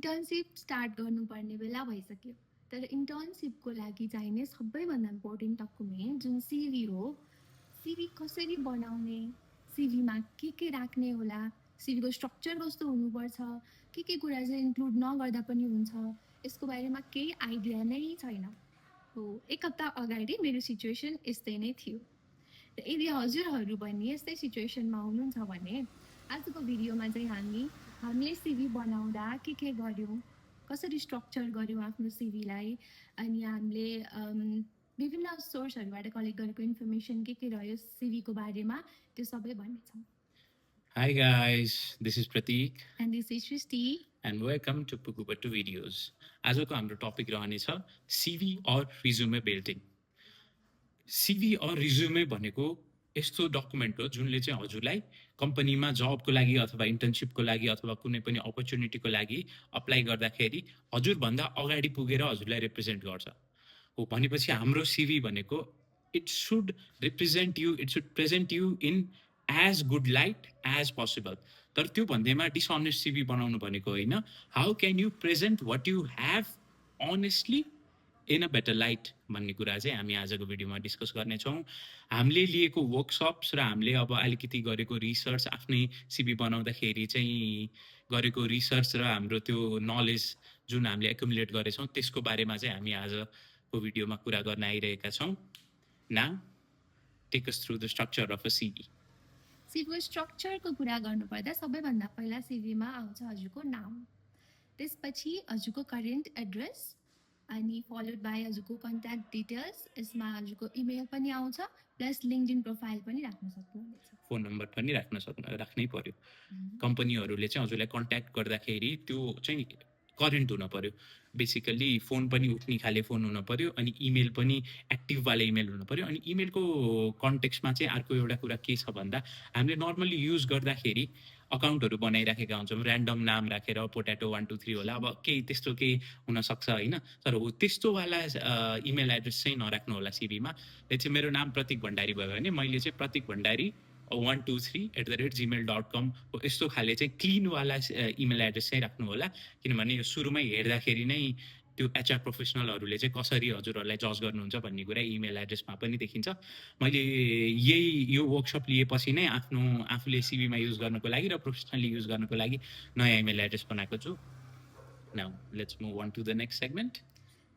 Internship start गर्नुपर्ने बेला भइसक्यो। तर इन्टर्नसिपको लागि चाहिने सबैभन्दा इम्पोर्टेन्ट डकुमेन्ट जुन सिभी हो, सिभी कसरी बनाउने, सिभीमा के राख्ने होला, सिभीको स्ट्रक्चर कस्तो हुनुपर्छ, के कुरा चाहिँ इन्क्लुड नगर्दा पनि हुन्छ, यसको बारेमा केही आइडिया नै छैन। हो, एक हप्ता अगाडि मेरो सिचुएसन यस्तै नै थियो। यदि हजुरहरू पनि यस्तै सिचुएसनमा हुनुहुन्छ भने आजको भिडियोमा चाहिँ हामीले सिभी बनाउँदा के गर्यौँ, कसरी स्ट्रक्चर गर्यौँ आफ्नो सिभीलाई, अनि हामीले विभिन्न सोर्सहरूबाट कलेक्ट गरेको इन्फर्मेसन के रह्यो सिभीको बारेमा, त्यो सबै भन्नेछौँ। Hi guys, this is Pratik and this is Shrishti and welcome to Pukubatu Videos. आजको हाम्रो टपिक रहनेछ CV or resume building. CV or resume भनेको यस्तो डकुमेन्ट हो जुनले चाहिँ हजुरलाई कम्पनीमा जबको लागि अथवा इन्टर्नशिपको लागि अथवा कुनै पनि अपर्च्युनिटीको लागि अप्लाई गर्दाखेरि हजुरभन्दा अगाडि पुगेर हजुरलाई रिप्रेजेन्ट गर्छ। हो भनेपछि हाम्रो CV भनेको it should represent you, it should present you in as good light as possible. तर त्यो भन्दैमा डिसअनेस्ट CV बनाउनु भनेको होइन। How can you present what you have honestly in a better light भन्ने कुरा चाहिँ हामी आजको भिडियोमा डिस्कस गर्नेछौँ। हामीले लिएको वर्कसप्स र हामीले अब अलिकति गरेको रिसर्च, आफ्नै CV बनाउँदाखेरि चाहिँ गरेको रिसर्च र हाम्रो त्यो नलेज जुन हामीले एकुमुलेट गरेछौँ त्यसको बारेमा चाहिँ हामी आजको भिडियोमा कुरा गर्न आइरहेका छौँ। Now take us through the structure of a CV। सिभीको स्ट्रक्चरको कुरा गर्नुपर्दा सबैभन्दा पहिला सिभीमा आउँछ हजुरको नाम, त्यसपछि हजुरको करेन्ट एड्रेस, अनि फलोड बाई हजुरको कन्ट्याक्ट डिटेल्स। यसमा हजुरको इमेल पनि आउँछ, प्लस लिङ्क्डइन प्रोफाइल पनि राख्न सक्नुहुनेछ, फोन नम्बर पनि राख्नै पर्यो। कम्पनीहरूले चाहिँ हजुरलाई कन्ट्याक्ट गर्दाखेरि त्यो चाहिँ करेन्ट हुन पर्यो। बेसिकली फोन पनि उठ्ने खाले फोन हुन पर्यो, अनि इमेल पनि एक्टिभवाला इमेल हुन पर्यो। अनि इमेलको कन्टेक्स्टमा चाहिँ अर्को एउटा कुरा के छ भन्दा, हामीले नर्मली युज गर्दाखेरि अकाउन्टहरू बनाइराखेका हुन्छौँ, ऱ्यान्डम नाम राखेर पोट्याटो 1 2 3 होला, अब केही त्यस्तो केही हुनसक्छ होइन। तर हो त्यस्तोवाला इमेल एड्रेस चाहिँ नराख्नु होला सिभीमा। चाहिँ मेरो नाम प्रतीक भण्डारी भयो भने मैले चाहिँ प्रतीक भण्डारी 123@gmail.com यस्तो खाले चाहिँ क्लिनवाला इमेल एड्रेस चाहिँ राख्नु होला। किनभने यो सुरुमै हेर्दाखेरि नै त्यो HR प्रोफेसनलहरूले चाहिँ कसरी हजुरहरूलाई जज गर्नुहुन्छ भन्ने कुरा इमेल एड्रेसमा पनि देखिन्छ। मैले यो वर्कसप लिएपछि नै आफूले सिभीमा युज गर्नको लागि र प्रोफेसनली युज गर्नको लागि नयाँ इमेल एड्रेस बनाएको छु। Now let's move on to the next segment.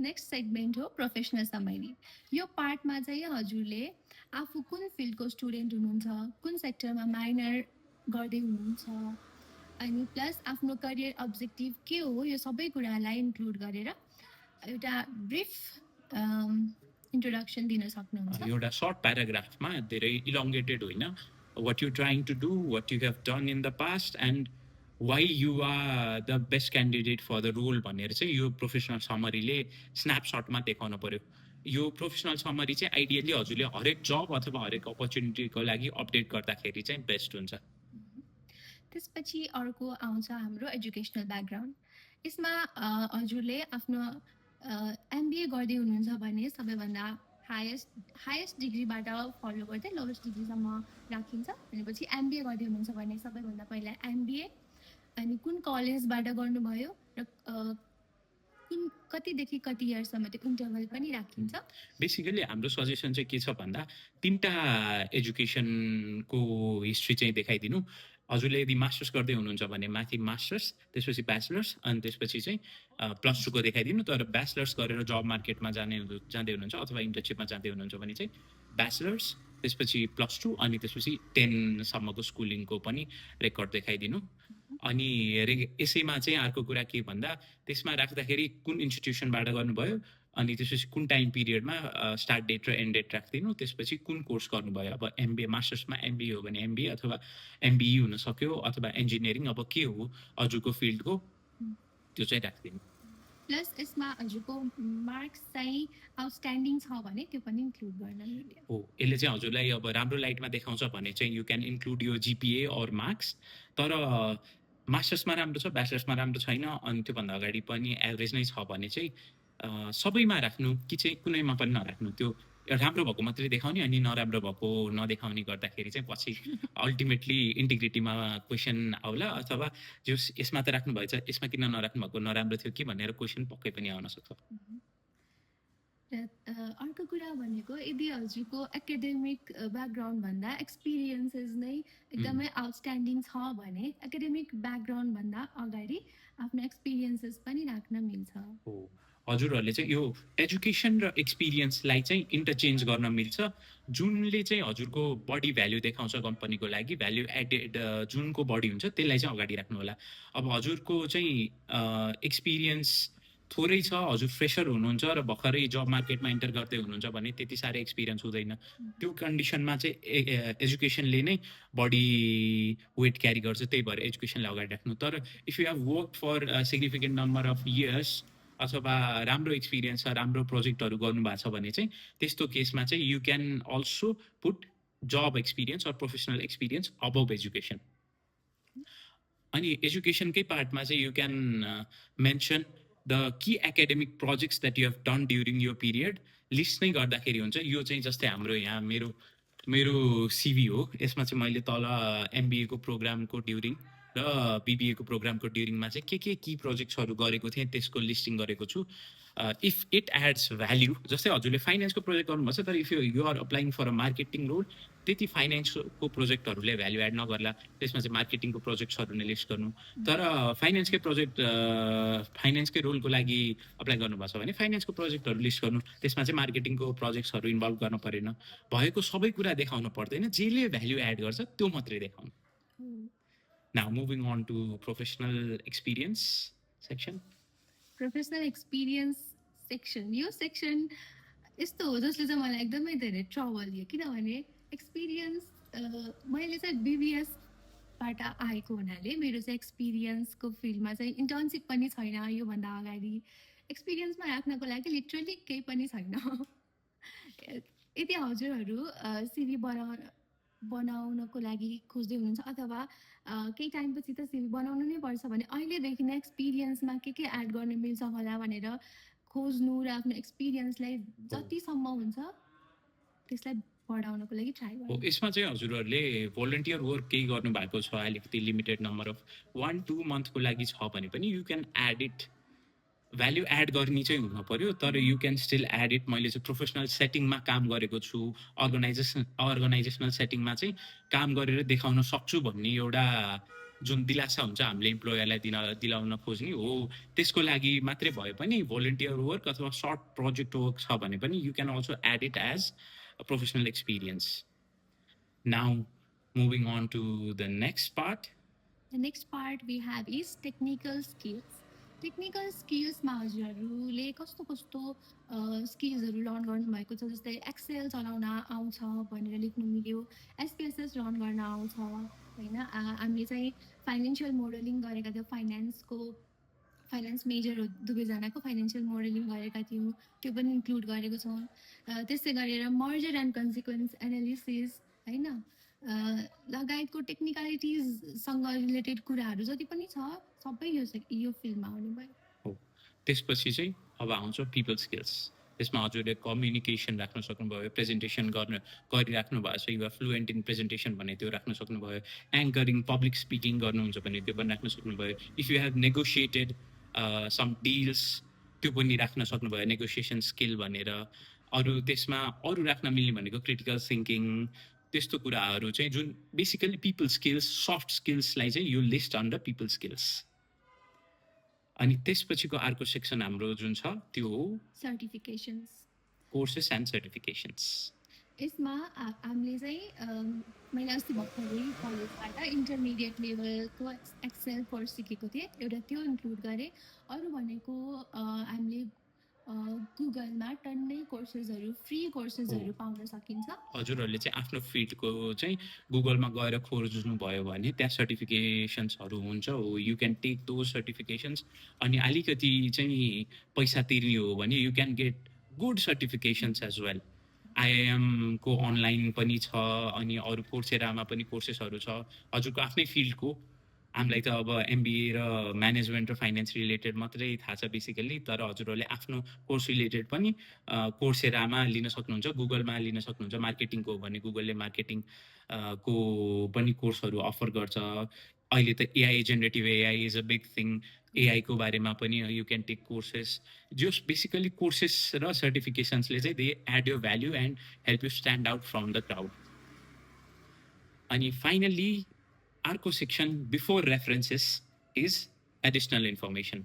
Next segment हो प्रोफेसनल समरी। यो पार्टमा चाहिँ हजुरले आफू कुन फिल्डको स्टुडेन्ट हुनुहुन्छ, कुन सेक्टरमा माइनर गर्दै हुनुहुन्छ, अनि प्लस आफ्नो करियर अब्जेक्टिभ के हो, यो सबै कुरालाई इन्क्लुड गरेर एउटा ब्रिफ इन्ट्रोडक्सन दिन सक्नुहुन्छ। एउटा सर्ट प्याराग्राफमा, धेरै इलोङ्गेटेड होइन, what you trying to do, what you have done in the past and why you are the best candidate for the role भनेर चाहिँ यो प्रोफेसनल समरीले स्न्यापसटमा देखाउनु पर्यो। यो प्रोफेसनल समरी चाहिँ आइडियली हजुरले हरेक जब अथवा हरेक अपर्च्युनिटीको लागि अपडेट गर्दाखेरि चाहिँ बेस्ट हुन्छ। त्यसपछि अर्को आउँछ हाम्रो एजुकेसनल ब्याकग्राउन्ड। यसमा हजुरले आफ्नो MBA गर्दै हुनुहुन्छ भने सबैभन्दा हाइएस्ट डिग्रीबाट फलो गर्दै लोवेस्ट डिग्रीसम्म राखिन्छ। भनेपछि MBA गर्दै हुनुहुन्छ भने सबैभन्दा पहिला MBA, अनि कुन कलेजबाट गर्नुभयो र कतिदेखि कति इयर्ससम्म त्यो इन्टरभल पनि राखिन्छ। बेसिकली हाम्रो सजेसन चाहिँ के छ भन्दा, 3टा एजुकेसनको हिस्ट्री चाहिँ देखाइदिनु। हजुरले यदि मास्टर्स गर्दै हुनुहुन्छ भने माथि मास्टर्स, त्यसपछि ब्याचलर्स, अनि त्यसपछि चाहिँ +2 को देखाइदिनु। तर ब्याचलर्स गरेर जब मार्केटमा जाँदै हुनुहुन्छ अथवा इन्टर्नसिपमा जाँदै हुनुहुन्छ भने चाहिँ ब्याचलर्स, त्यसपछि +2, अनि त्यसपछि 10 सम्मको स्कुलिङको पनि रेकर्ड देखाइदिनु। अनि यसैमा चाहिँ अर्को कुरा के भन्दा, त्यसमा राख्दाखेरि कुन इन्स्टिट्युसनबाट गर्नुभयो, अनि त्यसपछि कुन टाइम पिरियडमा स्टार्ट डेट र एन्ड डेट राखिदिनु। त्यसपछि कुन कोर्स गर्नुभयो, अब MBA मास्टर्समा MBA हो भने MBA अथवा MBE हुन सक्यो, अथवा इन्जिनियरिङ, अब के हो हजुरको फिल्डको त्यो चाहिँ राखिदिनु। प्लस यसमा हजुरको मार्क्स चाहिँ आउटस्ट्यान्डिङ छ भने त्यो पनि इन्क्लुड गर्न हो। यसले चाहिँ हजुरलाई अब राम्रो लाइटमा देखाउँछ भने चाहिँ यु क्यान इन्क्लुड यो GPA और मार्क्स। तर मास्टर्समा राम्रो छ, ब्याचलर्समा राम्रो छैन, अनि त्योभन्दा अगाडि पनि एभरेज नै छ भने चाहिँ सबैमा राख्नु कि चाहिँ कुनैमा पनि नराख्नु। त्यो राम्रो भएको मात्रै देखाउने अनि नराम्रो भएको नदेखाउने गर्दाखेरि चाहिँ पछि अल्टिमेटली इन्टिग्रिटीमा क्वेसन आउला अथवा जो यसमा त राख्नु भएछ यसमा किन नराख्नु भएको नराम्रो थियो कि भनेर क्वेसन पक्कै पनि आउन सक्छ। अर्को कुरा भनेको यदि हजुरको एकाडेमिक ब्याकग्राउन्डभन्दा एक्सपिरियन्सेस नै एकदमै आउटस्ट्यान्डिङ छ भने एकाडेमिक ब्याकग्राउन्डभन्दा अगाडि आफ्नो एक्सपिरियन्सेस पनि राख्न मिल्छ। हो हजुरहरूले चाहिँ यो एजुकेसन र एक्सपिरियन्सलाई चाहिँ इन्टरचेन्ज गर्न मिल्छ जुनले चाहिँ हजुरको बढी भ्याल्यु देखाउँछ कम्पनीको लागि भ्याल्यु एडेड जुनको बढी हुन्छ त्यसलाई चाहिँ अगाडि राख्नु होला। अब हजुरको चाहिँ एक्सपिरियन्स थोरै छ हजुर फ्रेसर हुनुहुन्छ र भर्खरै जब मार्केटमा इन्टर गर्दै हुनुहुन्छ भने त्यति साह्रै एक्सपिरियन्स हुँदैन त्यो कन्डिसनमा चाहिँ एजुकेसनले नै बढी वेट क्यारी गर्छ त्यही भएर एजुकेसनलाई अगाडि राख्नु। तर if you have work for significant number of years अथवा राम्रो एक्सपिरियन्स छ राम्रो प्रोजेक्टहरू गर्नुभएको छ भने चाहिँ त्यस्तो केसमा चाहिँ you can also put job experience or professional experience above education. अनि एजुकेसनकै पार्टमा चाहिँ you can mention the key academic projects that you have done during यो पिरियड लिस्ट नै गर्दाखेरि हुन्छ। यो चाहिँ जस्तै हाम्रो यहाँ मेरो सिभी हो यसमा चाहिँ मैले तल एमबिएको प्रोग्रामको ड्युरिङ र बिबिएको प्रोग्रामको ड्युरिङमा चाहिँ के की प्रोजेक्ट्सहरू गरेको थिएँ त्यसको लिस्टिङ गरेको छु। इफ इट एड्स भ्याल्यु जस्तै हजुरले फाइनेन्सको प्रोजेक्ट गर्नुभएको छ तर if you are applying for a marketing role त्यति फाइनेन्सको प्रोजेक्टहरूले भ्याल्यु एड नगर्ला त्यसमा चाहिँ मार्केटिङको प्रोजेक्ट्सहरू नै लिस्ट गर्नु। तर फाइनेन्सकै प्रोजेक्ट फाइनेन्सकै रोलको लागि अप्लाई गर्नुभएको छ भने फाइनेन्सको प्रोजेक्टहरू लिस्ट गर्नु त्यसमा चाहिँ मार्केटिङको प्रोजेक्ट्सहरू इन्भल्भ गर्न परेन। भएको सबै कुरा देखाउनु पर्दैन जेले भ्याल्यु एड गर्छ त्यो मात्रै देखाउनु। Now moving on to professional experience section. Professional experience section यो सेक्सन यस्तो हो जसले चाहिँ मलाई एकदमै धेरै ट्रबल दियो किनभने एक्सपिरियन्स मैले चाहिँ बिबिएसबाट आएको हुनाले मेरो चाहिँ एक्सपिरियन्सको फिल्डमा चाहिँ इन्टर्नसिप पनि छैन योभन्दा अगाडि एक्सपिरियन्समा राख्नको लागि लिटरली केही पनि छैन। यदि हजुरहरू सिभी बनाउनको लागि खोज्दै हुनुहुन्छ अथवा केही टाइमपछि त सिभी बनाउनु नै पर्छ भने अहिलेदेखि नै एक्सपिरियन्समा के एड गर्न मिल्छ होला भनेर खोज्नु र आफ्नो एक्सपिरियन्सलाई जतिसम्म हुन्छ त्यसलाई बढाउनको लागि ट्राई गर्नु। यसमा चाहिँ हजुरहरूले भोलिन्टियर वर्क केही गर्नु भएको छ अलिकति लिमिटेड नम्बर अफ 1-2 मन्थको लागि छ भने पनि you can add it. Value add गर्ने चाहिँ हुन पर्यो तर you can still add it. मैले चाहिँ प्रोफेसनल सेटिङमा काम गरेको छु अर्गनाइजेसनल सेटिङमा चाहिँ काम गरेर देखाउन सक्छु भन्ने एउटा जुन दिलासा हुन्छ हामीले इम्प्लोयरलाई दिलाउन खोज्ने हो त्यसको लागि मात्रै भए पनि भोलिन्टियर वर्क अथवा सर्ट प्रोजेक्ट वर्क छ भने पनि you can also add it as a professional experience. Now, moving on to the next part. The next part we have is technical skills. Technical स्किल्समा हजुरहरूले कस्तो कस्तो स्किल्सहरू लर्न गर्नुभएको छ जस्तै एक्सेल चलाउन आउँछ भनेर लेख्नु मिल्यो एसपिएसएस रन गर्न आउँछ होइन। हामीले चाहिँ फाइनेन्सियल मोडलिङ गरेका थियौँ फाइनेन्स मेजर हो दुवैजनाको फाइनेन्सियल मोडलिङ गरेका थियौँ त्यो पनि इन्क्लुड गरेको छौँ। त्यसै गरेर मर्जर एन्ड कन्सिक्वेन्स एनालिसिस होइन लगायतको टेक्निकलिटिजसँग रिलेटेड कुराहरू जति पनि छ सबै यो फिल्डमा आउनुभयो। हो त्यसपछि चाहिँ अब आउँछ पिपल स्किल्स। त्यसमा हजुरले कम्युनिकेसन राख्न सक्नुभयो प्रेजेन्टेसन गरिराख्नु भएको छ युआर फ्लुएन्ट इन प्रेजेन्टेसन भने त्यो राख्न सक्नुभयो एङ्करिङ पब्लिक स्पिकिङ गर्नुहुन्छ भने त्यो पनि राख्न सक्नुभयो if you have negotiated some deals त्यो पनि राख्न सक्नुभयो नेगोसिएसन स्किल भनेर। अरू त्यसमा अरू राख्न मिल्ने भनेको क्रिटिकल थिङ्किङ त्यस्तो कुराहरू चाहिँ जुन बेसिकली पिपल स्किल्स सफ्ट स्किल्सलाई चाहिँ यो लिस्ट अन्डर पिपल स्किल्स। अनि त्यसपछिको अर्को सेक्सन हाम्रो जुन छ त्यो हो सर्टिफिकेसन्स कोर्सेस एन्ड सर्टिफिकेसन्स। यसमा हामीले चाहिँ मैले अस्ति भर्खरै कलेजबाट इन्टरमिडिएट लेभलको एक्सेल कोर्स सिकेको थिएँ एउटा त्यो इन्क्लुड गरेँ। अरू भनेको हामीले गुगलमा टन्नै कोर्सेसहरू फ्री कोर्सेसहरू पाउन सकिन्छ। हजुरहरूले चाहिँ आफ्नो फिल्डको चाहिँ गुगलमा गएर खोज्नु भयो भने त्यहाँ सर्टिफिकेसन्सहरू हुन्छ हो you can take those certifications. अनि अलिकति चाहिँ पैसा तिर्ने हो भने you can get good certifications as well. आइआइएमको अनलाइन पनि छ अनि अरू कोर्सेरामा पनि कोर्सेसहरू छ हजुरको आफ्नै फिल्डको हामीलाई त अब MBA र म्यानेजमेन्ट र फाइनेन्स रिलेटेड मात्रै थाहा छ बेसिकली, तर हजुरहरूले आफ्नो कोर्स रिलेटेड पनि कोर्सेरामा लिन सक्नुहुन्छ, गुगलमा लिन सक्नुहुन्छ। मार्केटिङको हो भने गुगलले मार्केटिङ को पनि कोर्सहरू अफर गर्छ। अहिले त AI, generative AI is a big thing. AI को बारेमा पनि यु क्यान टेक कोर्सेस। जस बेसिकली कोर्सेस र सर्टिफिकेसन्सले चाहिँ दे एड यो value and help you stand out from the crowd. अनि फाइनली अर्को section before references is additional information.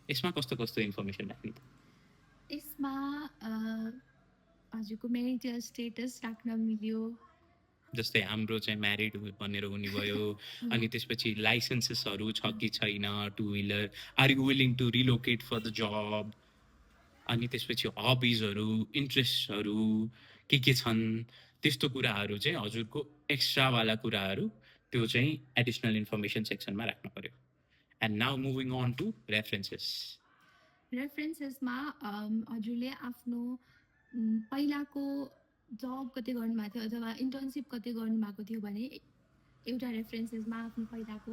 यसमा कस्तो कस्तो इन्फर्मेसन राख्ने त? यसमा हजुरको म्यारिटल स्टेटस राख्न मिल्यो। जस्तै हाम्रो चाहिँ म्यारिड भनेर हुने भयो। अनि त्यसपछि लाइसेन्सेसहरू छ कि छैन, two wheeler, are you willing to relocate for the job. अनि त्यसपछि हबिजहरू, इन्ट्रेस्टहरू के छन्, त्यस्तो कुराहरू चाहिँ हजुरको एक्स्ट्रावाला कुराहरू त्यो चाहिँ एडिसनल इन्फर्मेसन सेक्सनमा राख्नु पर्यो। And now moving on to references. रेफरेन्सेसमा हजुरले आफ्नो पहिलाको जब कति गर्नुभएको थियो अथवा इन्टर्नसिप कति गर्नुभएको थियो भने एउटा रेफरेन्सेसमा आफ्नो पहिलाको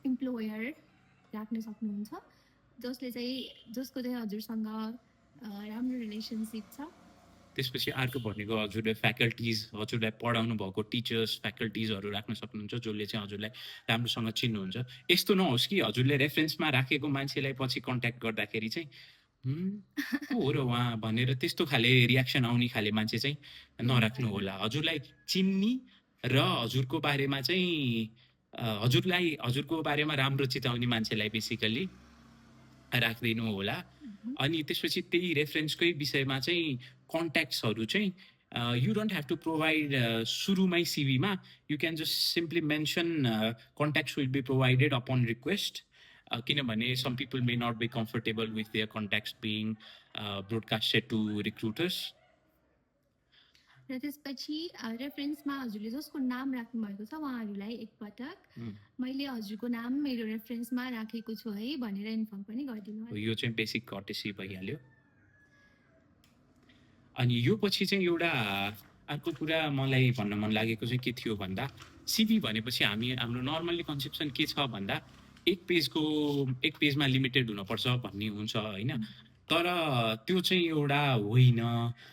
इम्प्लोयर राख्न सक्नुहुन्छ, जसको चाहिँ हजुरसँग राम्रो रिलेसनसिप छ। त्यसपछि अर्को भनेको हजुरले फ्याकल्टिज, हजुरलाई पढाउनु भएको टिचर्स, फ्याकल्टिजहरू राख्न सक्नुहुन्छ, जसले चाहिँ हजुरलाई राम्रोसँग चिन्नुहुन्छ। यस्तो नहोस् कि हजुरले रेफरेन्समा राखेको मान्छेलाई पछि कन्ट्याक्ट गर्दाखेरि चाहिँ को हो र उहाँ भनेर त्यस्तो खाले रियाक्सन आउने खाले मान्छे चाहिँ नराख्नु होला। हजुरलाई चिन्ने र हजुरको बारेमा चाहिँ हजुरको बारेमा राम्रो चिताउने मान्छेलाई बेसिकली राखिदिनु होला। अनि त्यसपछि त्यही रेफरेन्सकै विषयमा चाहिँ कन्ट्याक्ट्सहरू चाहिँ you don't have to provide सुरुमै सिभीमा। You can just simply mention contacts will be provided upon request, किनभने some people may not be comfortable with their contacts being broadcasted to recruiters. र त्यसपछि रेफरेन्समा हजुरले जसको नाम राख्नुभएको छ उहाँहरूलाई एकपटक मैले हजुरको नाम मेरो रेफरेन्समा राखेको छु है भनेर इन्फर्म पनि गरिदिनु। यो चाहिँ बेसिक कर्टेसी भइहाल्यो। अनि यो पछि चाहिँ एउटा अर्को कुरा मलाई भन्न मन लागेको चाहिँ के थियो भन्दा, सिभी भनेपछि हाम्रो नर्मल्ली कन्सेप्सन के छ भन्दा एक पेजमा लिमिटेड हुनुपर्छ भन्ने हुन्छ होइन। तर त्यो चाहिँ एउटा होइन।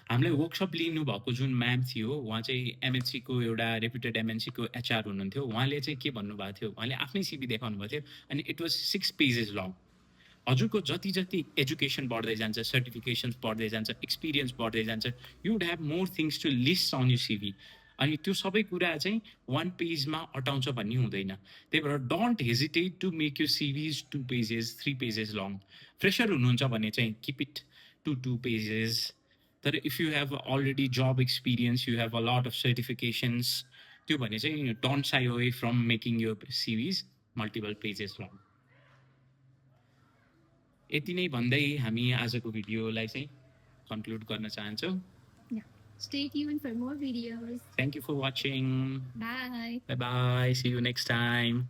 हामीलाई वर्कसप लिनुभएको जुन म्याम थियो, उहाँ चाहिँ MNCको एउटा रेप्युटेड MNCको HR हुनुहुन्थ्यो। उहाँले चाहिँ के भन्नुभएको थियो, उहाँले आफ्नै सिभी देखाउनु भएको थियो अनि इट वाज 6 पेजेस लङ। हजुरको जति जति एजुकेसन बढ्दै जान्छ, सर्टिफिकेसन्स बढ्दै जान्छ, एक्सपिरियन्स बढ्दै जान्छ, you would have more things to list on you CV. अनि त्यो सबै कुरा चाहिँ 1 पेजमा अटाउँछ भन्ने हुँदैन। त्यही भएर don't hesitate to make you CVs 2 pages 3 pages long. Fresher हुनुहुन्छ भने चाहिँ किप इट टु 2 पेजेस। तर if you have already job experience, you have a lot of certifications, त्यो भने चाहिँ don't shy away from making your CVs multiple pages long. यति नै भन्दै हामी आजको भिडियोलाई चाहिँ कन्क्लुड गर्न चाहन्छौँ। Stay tuned for more videos. Thank you for watching. Bye. Bye-bye. See you next time.